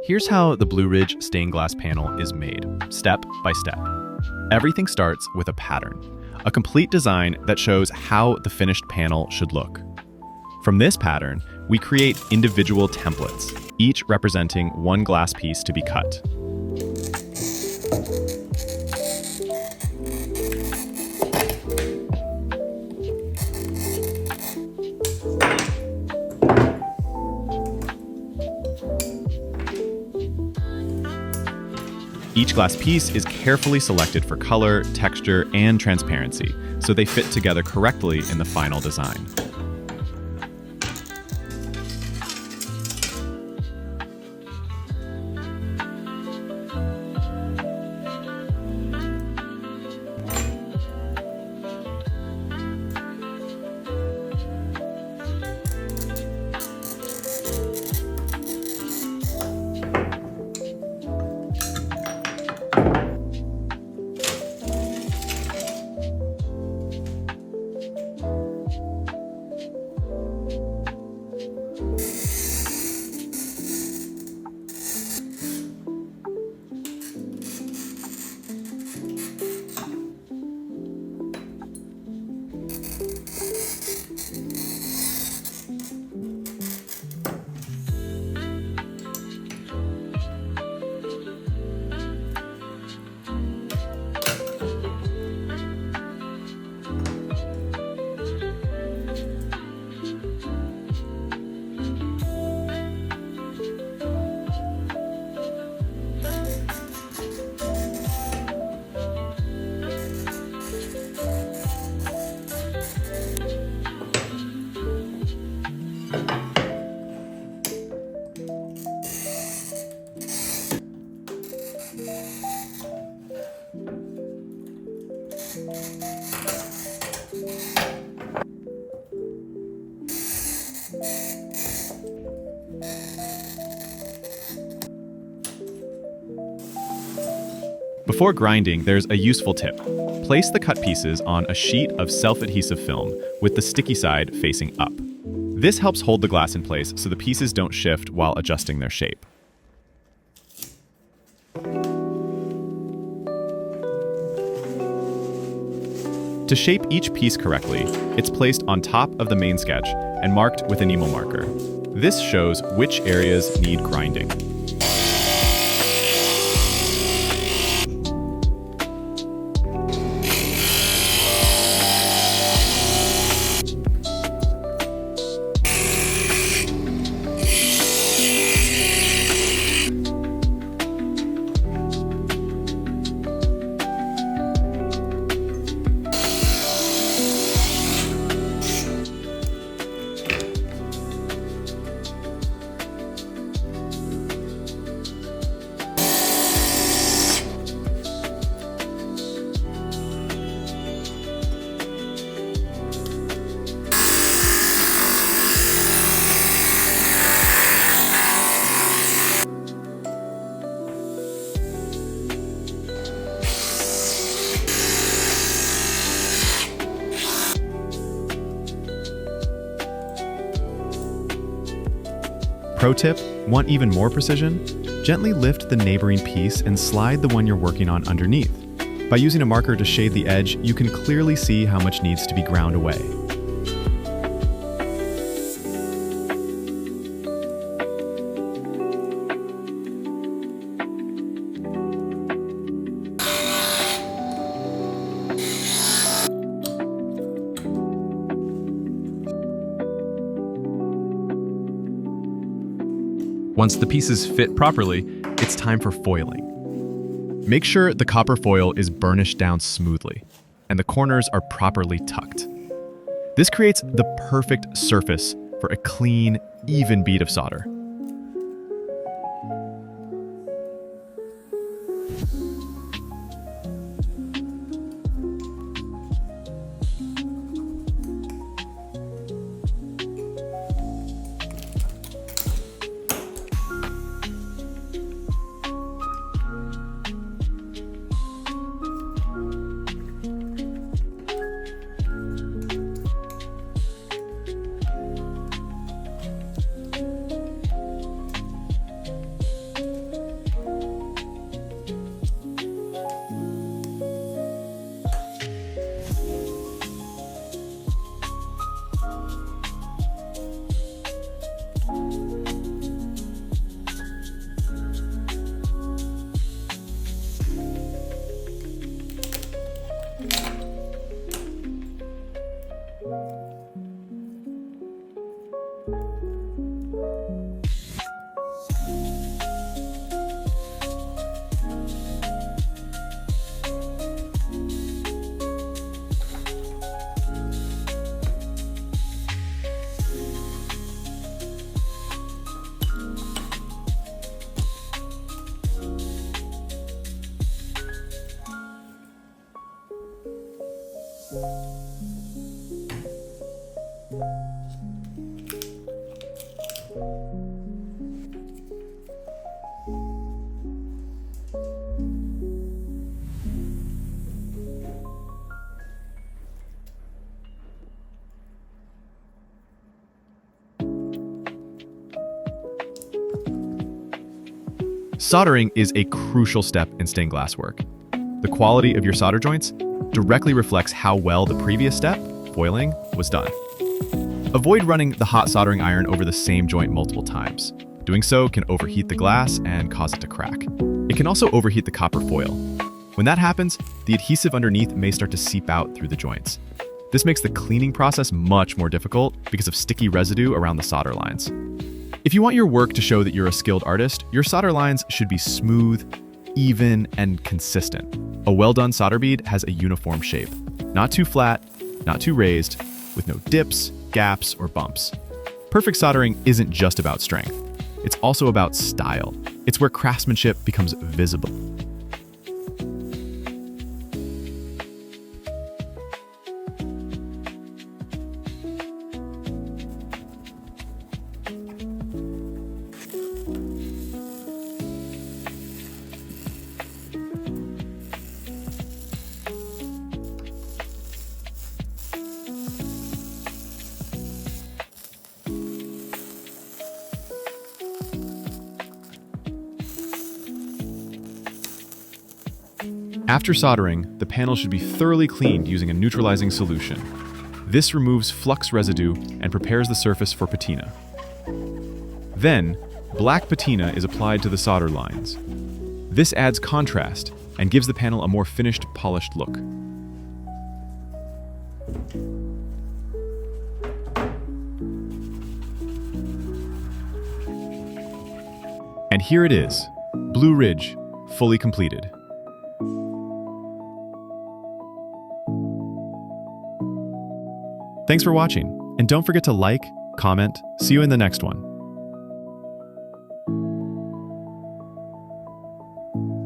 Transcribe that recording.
Here's how the Blue Ridge stained glass panel is made, step by step. Everything starts with a pattern, a complete design that shows how the finished panel should look. From this pattern, we create individual templates, each representing one glass piece to be cut. Each glass piece is carefully selected for color, texture, and transparency, so they fit together correctly in the final design. Before grinding, there's a useful tip. Place the cut pieces on a sheet of self-adhesive film with the sticky side facing up. This helps hold the glass in place so the pieces don't shift while adjusting their shape. To shape each piece correctly, it's placed on top of the main sketch and marked with a Nemo marker. This shows which areas need grinding. Pro tip, want even more precision? Gently lift the neighboring piece and slide the one you're working on underneath. By using a marker to shade the edge, you can clearly see how much needs to be ground away. Once the pieces fit properly, it's time for foiling. Make sure the copper foil is burnished down smoothly, and the corners are properly tucked. This creates the perfect surface for a clean, even bead of solder. Soldering is a crucial step in stained glass work. The quality of your solder joints directly reflects how well the previous step, foiling, was done. Avoid running the hot soldering iron over the same joint multiple times. Doing so can overheat the glass and cause it to crack. It can also overheat the copper foil. When that happens, the adhesive underneath may start to seep out through the joints. This makes the cleaning process much more difficult because of sticky residue around the solder lines. If you want your work to show that you're a skilled artist, your solder lines should be smooth, even, and consistent. A well-done solder bead has a uniform shape. Not too flat, not too raised, with no dips, gaps, or bumps. Perfect soldering isn't just about strength. It's also about style. It's where craftsmanship becomes visible. After soldering, the panel should be thoroughly cleaned using a neutralizing solution. This removes flux residue and prepares the surface for patina. Then, black patina is applied to the solder lines. This adds contrast and gives the panel a more finished, polished look. And here it is, Blue Ridge, fully completed. Thanks for watching, and don't forget to like, comment. See you in the next one.